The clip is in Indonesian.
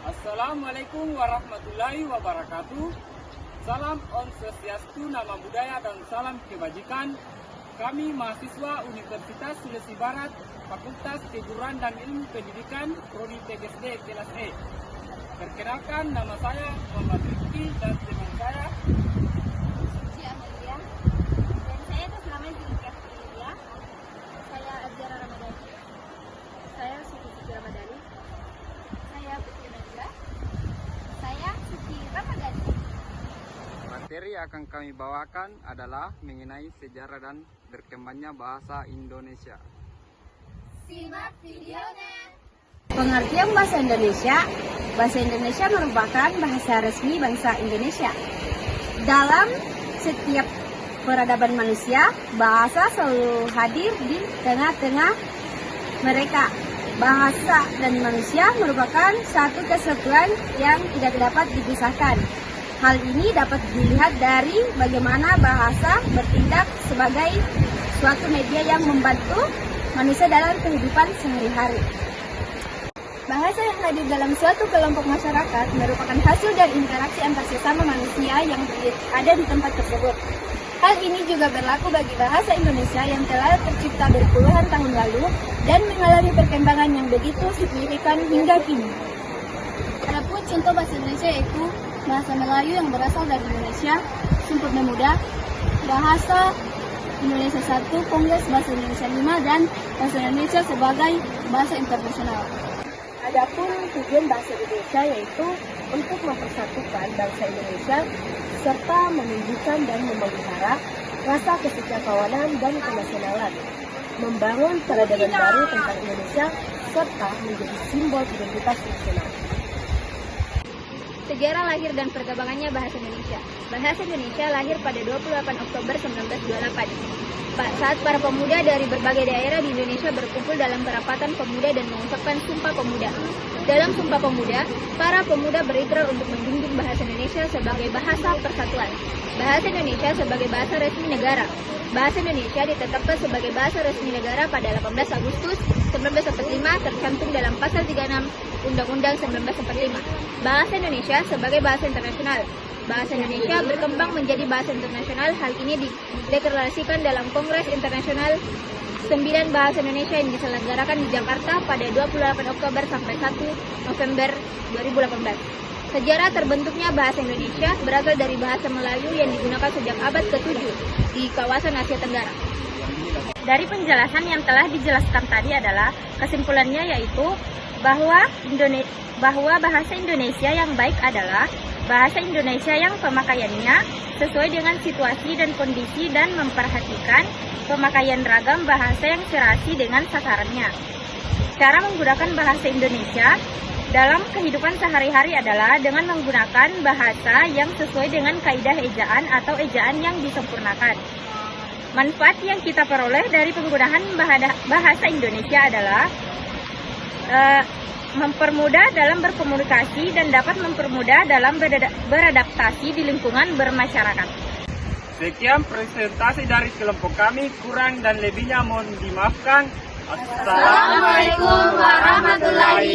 Assalamualaikum warahmatullahi wabarakatuh. Salam Om Swastiastu, nama budaya dan salam kebajikan. Kami mahasiswa Universitas Sulawesi Barat, Fakultas Keguruan dan Ilmu Pendidikan, Prodi PGSD kelas E. Perkenalkan, nama saya Muhammad Rifki dan teman saya Suci Amelia. Dan saya atas nama Zulkifli Filia. Saya Azhara Ramadhani. Saya Suci Ramadhani. Saya Putri Najwa. Saya Suci Ramadhani. materi yang akan kami bawakan adalah mengenai sejarah dan berkembangnya bahasa Indonesia. Simak videonya. Pengertian bahasa Indonesia. Bahasa Indonesia merupakan bahasa resmi bangsa Indonesia. Dalam setiap peradaban manusia, bahasa selalu hadir di tengah-tengah mereka. Bahasa dan manusia merupakan satu kesatuan yang tidak dapat dipisahkan. Hal ini dapat dilihat dari bagaimana bahasa bertindak sebagai suatu media yang membantu manusia dalam kehidupan sehari-hari. Bahasa yang hadir dalam suatu kelompok masyarakat merupakan hasil dari interaksi antar sesama manusia yang ada di tempat tersebut. Hal ini juga berlaku bagi bahasa Indonesia yang telah tercipta berpuluhan tahun lalu dan mengalami perkembangan yang begitu signifikan hingga kini. Adapun contoh bahasa Indonesia yaitu bahasa Melayu yang berasal dari Indonesia, Sumpah Pemuda, Bahasa Indonesia 1, Kongres Bahasa Indonesia 5, dan Bahasa Indonesia sebagai bahasa internasional. Adapun tujuan bahasa Indonesia yaitu untuk mempersatukan bangsa Indonesia serta menunjukkan dan memelihara rasa kesetiakawanan dan kenasionalan, membangun peradaban baru tentang Indonesia serta menjadi simbol identitas nasional. Sejarah lahir dan perkembangannya bahasa Indonesia. Bahasa Indonesia lahir pada 28 Oktober 1928. Saat para pemuda dari berbagai daerah di Indonesia berkumpul dalam perapatan pemuda dan mengucapkan Sumpah Pemuda. Dalam Sumpah Pemuda, para pemuda berikrar untuk menjunjung bahasa Indonesia sebagai bahasa persatuan. Bahasa Indonesia sebagai bahasa resmi negara. Bahasa Indonesia ditetapkan sebagai bahasa resmi negara pada 18 Agustus 1945 tercantum dalam pasal 36 Undang-Undang 1945. Bahasa Indonesia sebagai bahasa internasional. Bahasa Indonesia berkembang menjadi bahasa internasional. Hal ini dideklarasikan dalam Kongres Internasional 9 Bahasa Indonesia yang diselenggarakan di Jakarta pada 28 Oktober sampai 1 November 2018. Sejarah terbentuknya bahasa Indonesia berasal dari bahasa Melayu yang digunakan sejak abad ke-7 di kawasan Asia Tenggara. Dari penjelasan yang telah dijelaskan tadi adalah kesimpulannya yaitu bahwa bahasa Indonesia yang baik adalah bahasa Indonesia yang pemakaiannya sesuai dengan situasi dan kondisi dan memperhatikan pemakaian ragam bahasa yang serasi dengan sasarannya. Cara menggunakan bahasa Indonesia dalam kehidupan sehari-hari adalah dengan menggunakan bahasa yang sesuai dengan kaidah ejaan atau ejaan yang disempurnakan. Manfaat yang kita peroleh dari penggunaan bahasa Indonesia adalah mempermudah dalam berkomunikasi dan dapat mempermudah dalam beradaptasi di lingkungan bermasyarakat. Sekian presentasi dari kelompok kami, kurang dan lebihnya mohon dimaafkan. Assalamualaikum warahmatullahi